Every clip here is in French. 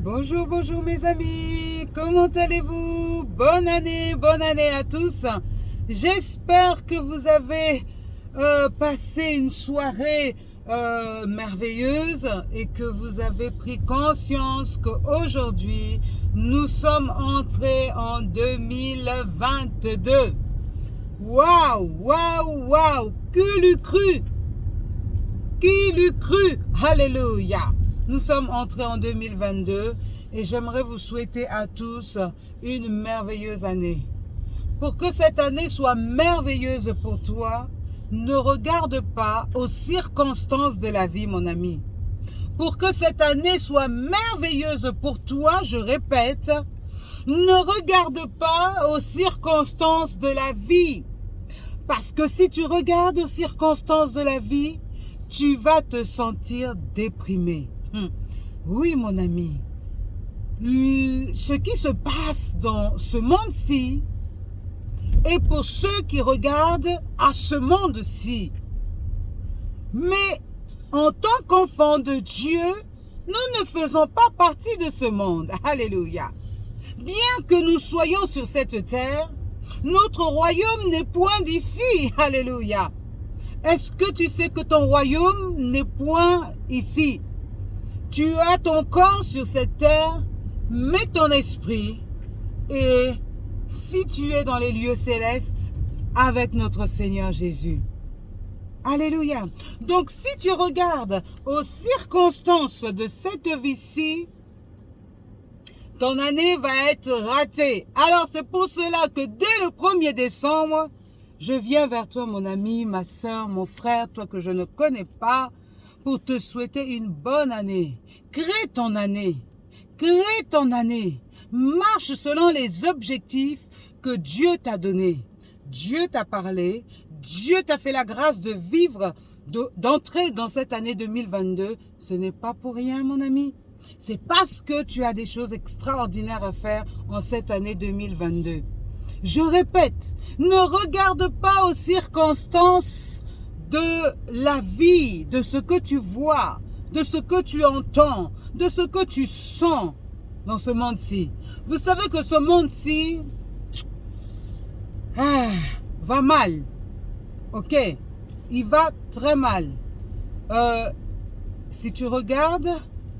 Bonjour, bonjour mes amis, comment allez-vous? Bonne année à tous. J'espère que vous avez passé une soirée merveilleuse et que vous avez pris conscience qu'aujourd'hui, nous sommes entrés en 2022. Waouh, waouh, waouh, qui l'eût cru? Qui l'eût cru? Alléluia. Nous sommes entrés en 2022 et j'aimerais vous souhaiter à tous une merveilleuse année. Pour que cette année soit merveilleuse pour toi, ne regarde pas aux circonstances de la vie, mon ami. Pour que cette année soit merveilleuse pour toi, je répète, ne regarde pas aux circonstances de la vie. Parce que si tu regardes aux circonstances de la vie, tu vas te sentir déprimé. Oui, mon ami. Ce qui se passe dans ce monde-ci est pour ceux qui regardent à ce monde-ci. Mais en tant qu'enfants de Dieu, nous ne faisons pas partie de ce monde. Alléluia. Bien que nous soyons sur cette terre, notre royaume n'est point d'ici. Alléluia. Est-ce que tu sais que ton royaume n'est point ici? Tu as ton corps sur cette terre, mets ton esprit et si tu es dans les lieux célestes avec notre Seigneur Jésus. Alléluia. Donc si tu regardes aux circonstances de cette vie-ci, ton année va être ratée. Alors c'est pour cela que dès le 1er décembre, je viens vers toi, mon ami, ma soeur, mon frère, toi que je ne connais pas, pour te souhaiter une bonne année. Crée ton année. Crée ton année. Marche selon les objectifs que Dieu t'a donnés. Dieu t'a parlé. Dieu t'a fait la grâce de vivre, d'entrer dans cette année 2022. Ce n'est pas pour rien, mon ami. C'est parce que tu as des choses extraordinaires à faire en cette année 2022. Je répète, ne regarde pas aux circonstances de la vie, de ce que tu vois, de ce que tu entends, de ce que tu sens dans ce monde-ci. Vous savez que ce monde-ci va mal. Ok, il va très mal. Si tu regardes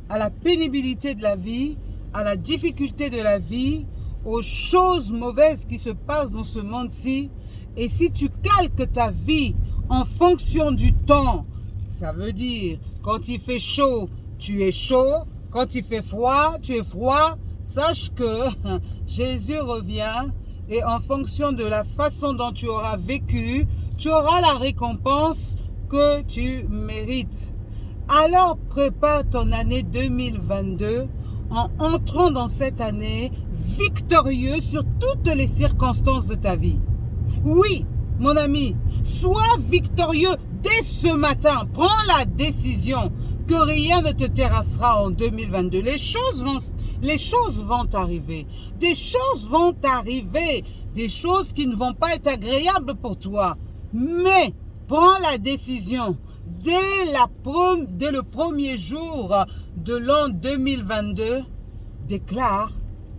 à la pénibilité de la vie, à la difficulté de la vie, aux choses mauvaises qui se passent dans ce monde-ci, et si tu calques ta vie en fonction du temps, ça veut dire quand il fait chaud, tu es chaud, quand il fait froid, tu es froid, sache que Jésus revient et en fonction de la façon dont tu auras vécu, tu auras la récompense que tu mérites. Alors prépare ton année 2022 en entrant dans cette année victorieux sur toutes les circonstances de ta vie. Oui, mon ami, sois victorieux dès ce matin. Prends la décision que rien ne te terrassera en 2022. Les choses vont arriver. Des choses vont arriver. Des choses qui ne vont pas être agréables pour toi. Mais prends la décision. Dès le premier jour de l'an 2022, déclare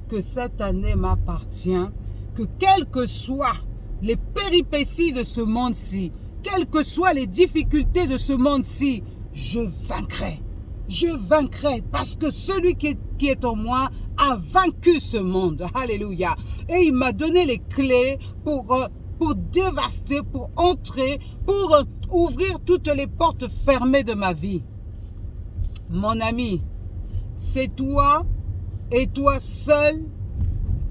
que cette année m'appartient, que quelles que soient les péripéties de ce monde-ci, quelles que soient les difficultés de ce monde-ci, je vaincrai. Je vaincrai parce que celui qui est en moi a vaincu ce monde. Alléluia. Et il m'a donné les clés pour dévaster, pour entrer, pour ouvrir toutes les portes fermées de ma vie. Mon ami, c'est toi et toi seul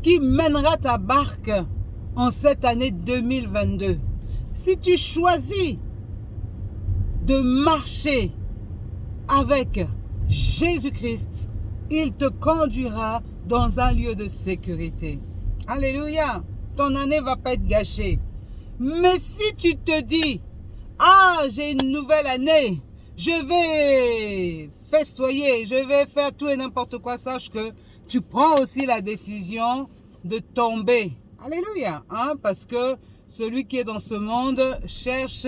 qui mènera ta barque en cette année 2022. Si tu choisis de marcher avec Jésus-Christ, il te conduira dans un lieu de sécurité. Alléluia. Ton année ne va pas être gâchée. Mais si tu te dis, j'ai une nouvelle année, je vais festoyer, je vais faire tout et n'importe quoi, sache que tu prends aussi la décision de tomber. Alléluia. Parce que celui qui est dans ce monde cherche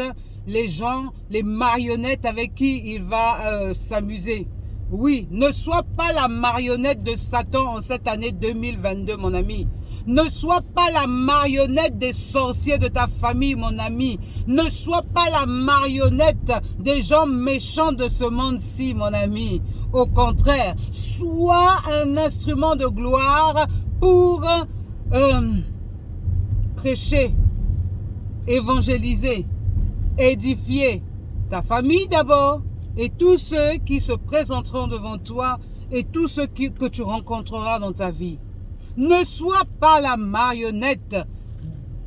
les gens, les marionnettes avec qui il va s'amuser. Oui, ne sois pas la marionnette de Satan en cette année 2022, mon ami. Ne sois pas la marionnette des sorciers de ta famille, mon ami. Ne sois pas la marionnette des gens méchants de ce monde-ci, mon ami. Au contraire, sois un instrument de gloire pour prêcher, évangéliser, édifier ta famille d'abord et tous ceux qui se présenteront devant toi et tous ceux que tu rencontreras dans ta vie. Ne sois pas la marionnette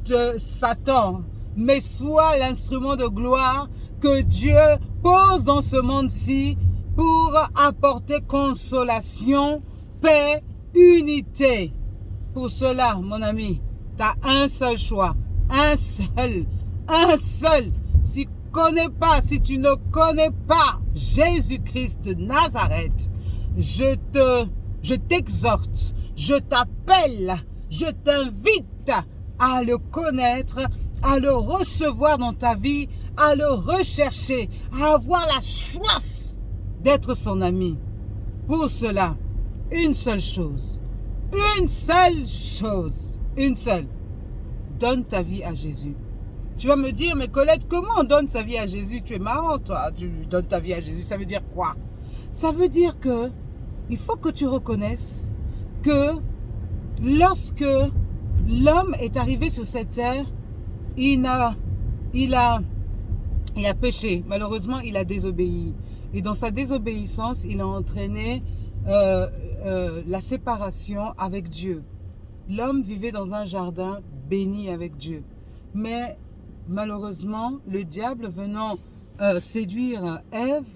de Satan, mais sois l'instrument de gloire que Dieu pose dans ce monde-ci pour apporter consolation, paix, unité. Pour cela, mon ami, tu as un seul choix, un seul. Si tu ne connais pas Jésus-Christ de Nazareth, je t'exhorte, je t'appelle, je t'invite à le connaître, à le recevoir dans ta vie, à le rechercher, à avoir la soif d'être son ami. Pour cela, une seule chose, donne ta vie à Jésus. Tu vas me dire, mais Colette, comment on donne sa vie à Jésus? Tu es marrant, toi. Tu donnes ta vie à Jésus, ça veut dire quoi? Ça veut dire que il faut que tu reconnaisses que lorsque l'homme est arrivé sur cette terre, il a péché. Malheureusement, il a désobéi. Et dans sa désobéissance, il a entraîné la séparation avec Dieu. L'homme vivait dans un jardin béni avec Dieu. Mais malheureusement, le diable venant séduire Ève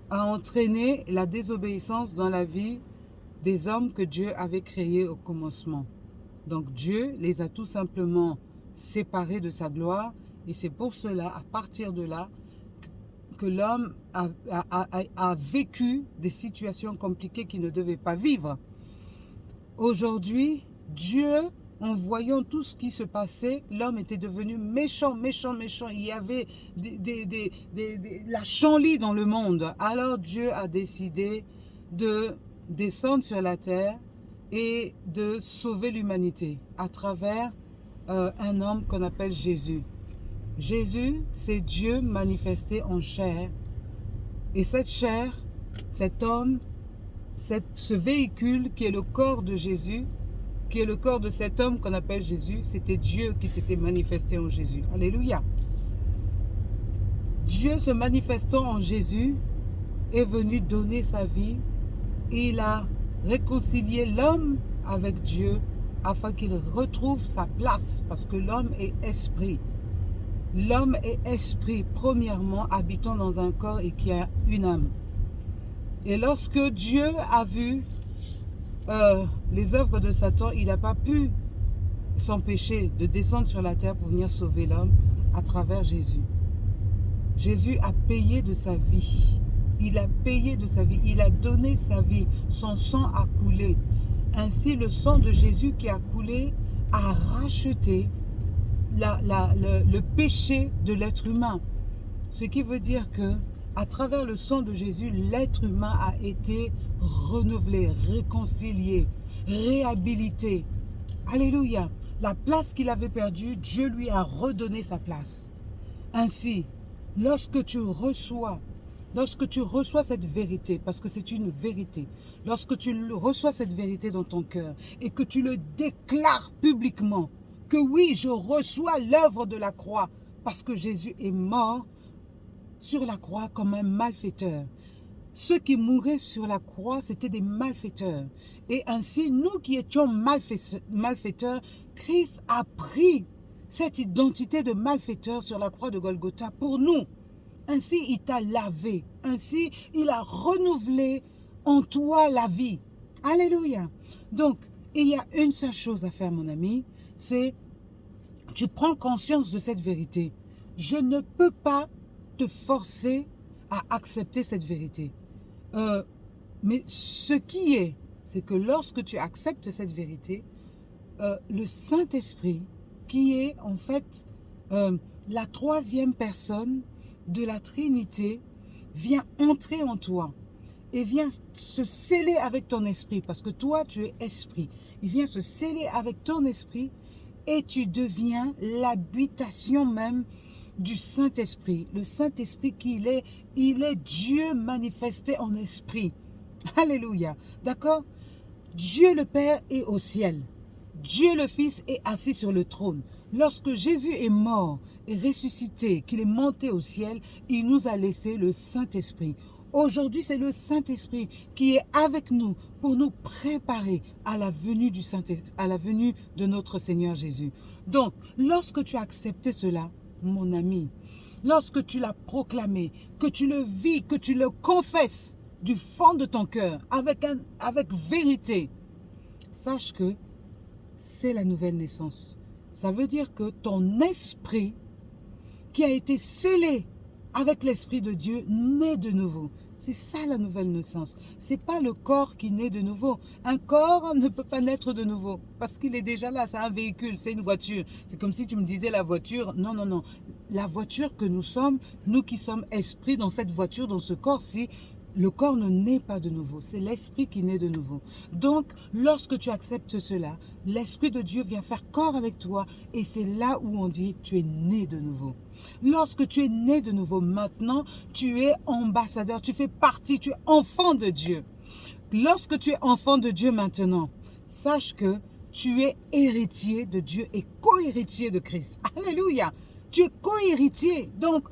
a entraîné la désobéissance dans la vie des hommes que Dieu avait créés au commencement. Donc Dieu les a tout simplement séparés de sa gloire et c'est pour cela, à partir de là, que l'homme a vécu des situations compliquées qu'il ne devait pas vivre. Aujourd'hui, Dieu, en voyant tout ce qui se passait, l'homme était devenu méchant. Il y avait la chanlie dans le monde. Alors Dieu a décidé de descendre sur la terre et de sauver l'humanité à travers un homme qu'on appelle Jésus. Jésus, c'est Dieu manifesté en chair. Et cette chair, cet homme, ce véhicule qui est le corps de Jésus, qui est le corps de cet homme qu'on appelle Jésus, c'était Dieu qui s'était manifesté en Jésus. Alléluia. Dieu se manifestant en Jésus est venu donner sa vie. Il a réconcilié l'homme avec Dieu afin qu'il retrouve sa place parce que l'homme est esprit. L'homme est esprit, premièrement, habitant dans un corps et qui a une âme. Et lorsque Dieu a vu les œuvres de Satan, il n'a pas pu s'empêcher de descendre sur la terre pour venir sauver l'homme à travers Jésus. Jésus a payé de sa vie. Il a payé de sa vie. Il a donné sa vie. Son sang a coulé. Ainsi, le sang de Jésus qui a coulé a racheté le péché de l'être humain. Ce qui veut dire que à travers le sang de Jésus, l'être humain a été renouvelé, réconcilié, réhabilité. Alléluia. La place qu'il avait perdue, Dieu lui a redonné sa place. Ainsi, lorsque tu reçois cette vérité, parce que c'est une vérité, lorsque tu reçois cette vérité dans ton cœur et que tu le déclares publiquement, que oui, je reçois l'œuvre de la croix, parce que Jésus est mort sur la croix comme un malfaiteur. Ceux qui mouraient sur la croix, c'était des malfaiteurs. Et ainsi, nous qui étions malfaiteurs, Christ a pris cette identité de malfaiteur sur la croix de Golgotha pour nous. Ainsi, il t'a lavé. Ainsi, il a renouvelé en toi la vie. Alléluia. Donc, il y a une seule chose à faire, mon ami, c'est tu prends conscience de cette vérité. Je ne peux pas te forcer à accepter cette vérité. Mais ce qui est, c'est que lorsque tu acceptes cette vérité, le Saint-Esprit, qui est en fait la troisième personne de la Trinité, vient entrer en toi. et vient se sceller avec ton esprit, parce que toi, tu es esprit. Il vient se sceller avec ton esprit et tu deviens l'habitation même du Saint-Esprit. Le Saint-Esprit il est Dieu manifesté en esprit. Alléluia. D'accord? Dieu le Père est au ciel. Dieu le Fils est assis sur le trône. Lorsque Jésus est mort et ressuscité, qu'il est monté au ciel, il nous a laissé le Saint-Esprit. Aujourd'hui, c'est le Saint-Esprit qui est avec nous pour nous préparer à la venue du Saint-Esprit, à la venue de notre Seigneur Jésus. Donc, lorsque tu as accepté cela, mon ami, lorsque tu l'as proclamé, que tu le vis, que tu le confesses du fond de ton cœur, avec vérité, sache que c'est la nouvelle naissance. Ça veut dire que ton esprit qui a été scellé avec l'Esprit de Dieu naît de nouveau. C'est ça la nouvelle naissance. Ce n'est pas le corps qui naît de nouveau. Un corps ne peut pas naître de nouveau parce qu'il est déjà là. C'est un véhicule, c'est une voiture. C'est comme si tu me disais la voiture. Non, non, non. La voiture que nous sommes, nous qui sommes esprits dans cette voiture, dans ce corps-ci, le corps ne naît pas de nouveau, c'est l'esprit qui naît de nouveau. Donc, lorsque tu acceptes cela, l'Esprit de Dieu vient faire corps avec toi et c'est là où on dit tu es né de nouveau. Lorsque tu es né de nouveau, maintenant, tu es ambassadeur, tu fais partie, tu es enfant de Dieu. Lorsque tu es enfant de Dieu maintenant, sache que tu es héritier de Dieu et co-héritier de Christ. Alléluia! Tu es co-héritier. Donc,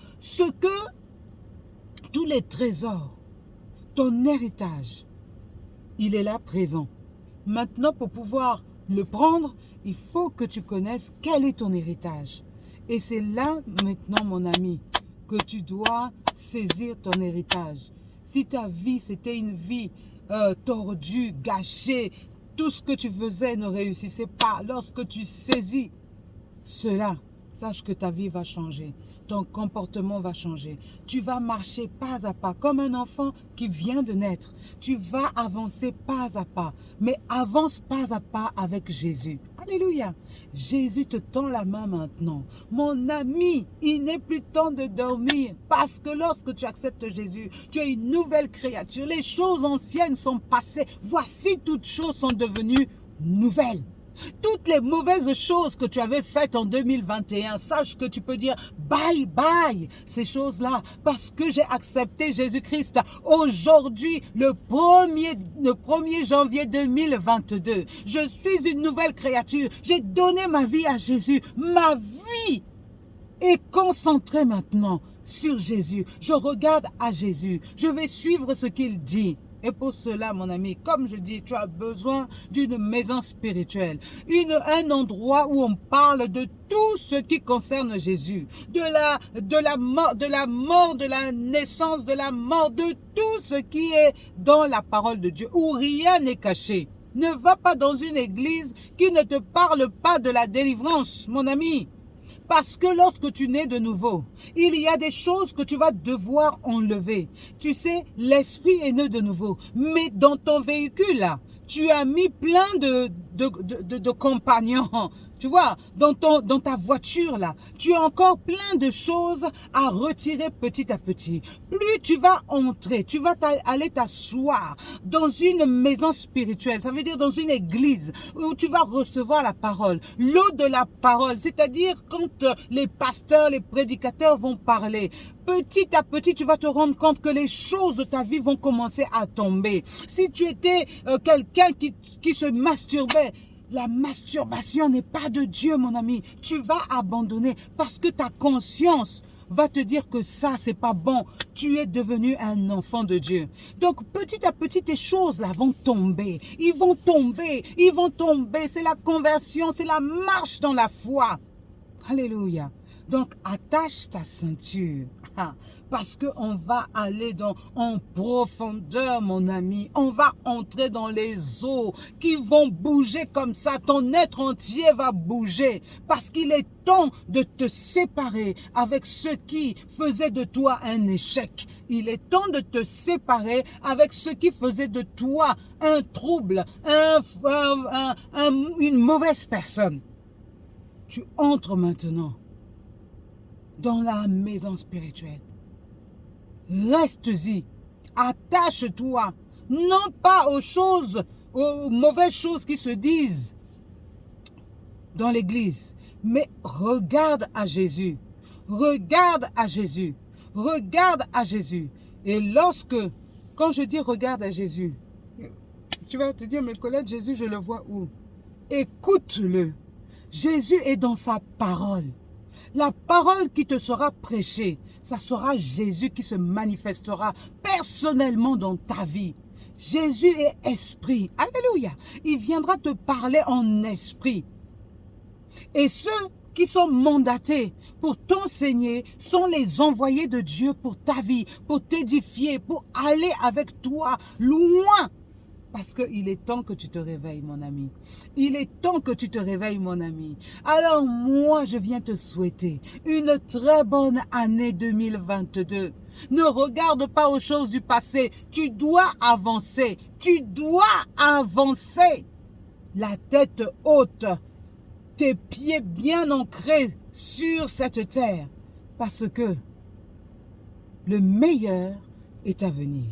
tous les trésors, ton héritage, il est là présent. Maintenant, pour pouvoir le prendre, il faut que tu connaisses quel est ton héritage. Et c'est là, maintenant, mon ami, que tu dois saisir ton héritage. Si ta vie, c'était une vie tordue, gâchée, tout ce que tu faisais ne réussissait pas, lorsque tu saisis cela, sache que ta vie va changer. Ton comportement va changer. Tu vas marcher pas à pas, comme un enfant qui vient de naître. Tu vas avancer pas à pas, mais avance pas à pas avec Jésus. Alléluia. Jésus te tend la main maintenant. Mon ami, il n'est plus temps de dormir, parce que lorsque tu acceptes Jésus, tu es une nouvelle créature. Les choses anciennes sont passées. Voici, toutes choses sont devenues nouvelles. Toutes les mauvaises choses que tu avais faites en 2021, sache que tu peux dire bye bye ces choses-là parce que j'ai accepté Jésus-Christ. Aujourd'hui, le 1er janvier 2022, je suis une nouvelle créature. J'ai donné ma vie à Jésus. Ma vie est concentrée maintenant sur Jésus. Je regarde à Jésus. Je vais suivre ce qu'il dit. Et pour cela, mon ami, comme je dis, tu as besoin d'une maison spirituelle. Un endroit où on parle de tout ce qui concerne Jésus. De la mort, de la naissance, de la mort, de tout ce qui est dans la parole de Dieu. Où rien n'est caché. Ne va pas dans une église qui ne te parle pas de la délivrance, mon ami. Parce que lorsque tu nais de nouveau, il y a des choses que tu vas devoir enlever. Tu sais, l'esprit est né de nouveau. Mais dans ton véhicule, là, tu as mis plein de compagnons. Tu vois, dans ta voiture, là, tu as encore plein de choses à retirer petit à petit. Plus tu vas entrer, tu vas aller t'asseoir dans une maison spirituelle, ça veut dire dans une église où tu vas recevoir la parole. L'eau de la parole, c'est-à-dire quand les pasteurs, les prédicateurs vont parler, petit à petit, tu vas te rendre compte que les choses de ta vie vont commencer à tomber. Si tu étais quelqu'un qui se masturbait, la masturbation n'est pas de Dieu, mon ami. Tu vas abandonner parce que ta conscience va te dire que ça, c'est pas bon. Tu es devenu un enfant de Dieu. Donc, petit à petit, tes choses-là vont tomber. Ils vont tomber. Ils vont tomber. C'est la conversion. C'est la marche dans la foi. Alléluia. Donc, attache ta ceinture. Parce qu'on va aller en profondeur, mon ami. On va entrer dans les eaux qui vont bouger comme ça. Ton être entier va bouger. Parce qu'il est temps de te séparer avec ce qui faisait de toi un échec. Il est temps de te séparer avec ce qui faisait de toi un trouble, une mauvaise personne. Tu entres maintenant dans la maison spirituelle. Reste-y Attache-toi, non pas aux choses, aux mauvaises choses qui se disent dans l'église, mais regarde à Jésus. Regarde à Jésus. Regarde à Jésus. Et quand je dis regarde à Jésus, tu vas te dire, mais Colette, Jésus, je le vois où? Écoute-le. Jésus est dans sa parole. La parole qui te sera prêchée, ça sera Jésus qui se manifestera personnellement dans ta vie. Jésus est esprit. Alléluia. Il viendra te parler en esprit. Et ceux qui sont mandatés pour t'enseigner sont les envoyés de Dieu pour ta vie, pour t'édifier, pour aller avec toi loin. Parce qu'il est temps que tu te réveilles, mon ami. Il est temps que tu te réveilles, mon ami. Alors moi, je viens te souhaiter une très bonne année 2022. Ne regarde pas aux choses du passé. Tu dois avancer. Tu dois avancer. La tête haute. Tes pieds bien ancrés sur cette terre. Parce que le meilleur est à venir.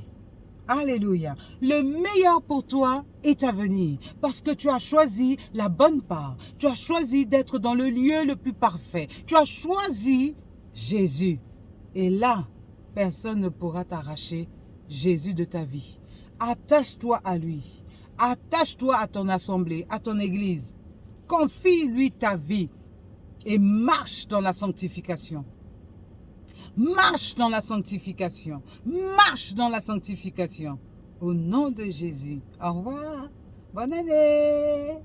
Alléluia. Le meilleur pour toi est à venir parce que tu as choisi la bonne part. Tu as choisi d'être dans le lieu le plus parfait. Tu as choisi Jésus. Et là, personne ne pourra t'arracher Jésus de ta vie. Attache-toi à lui. Attache-toi à ton assemblée, à ton église. Confie-lui ta vie et marche dans la sanctification. Marche dans la sanctification. Marche dans la sanctification. Au nom de Jésus. Au revoir. Bonne année.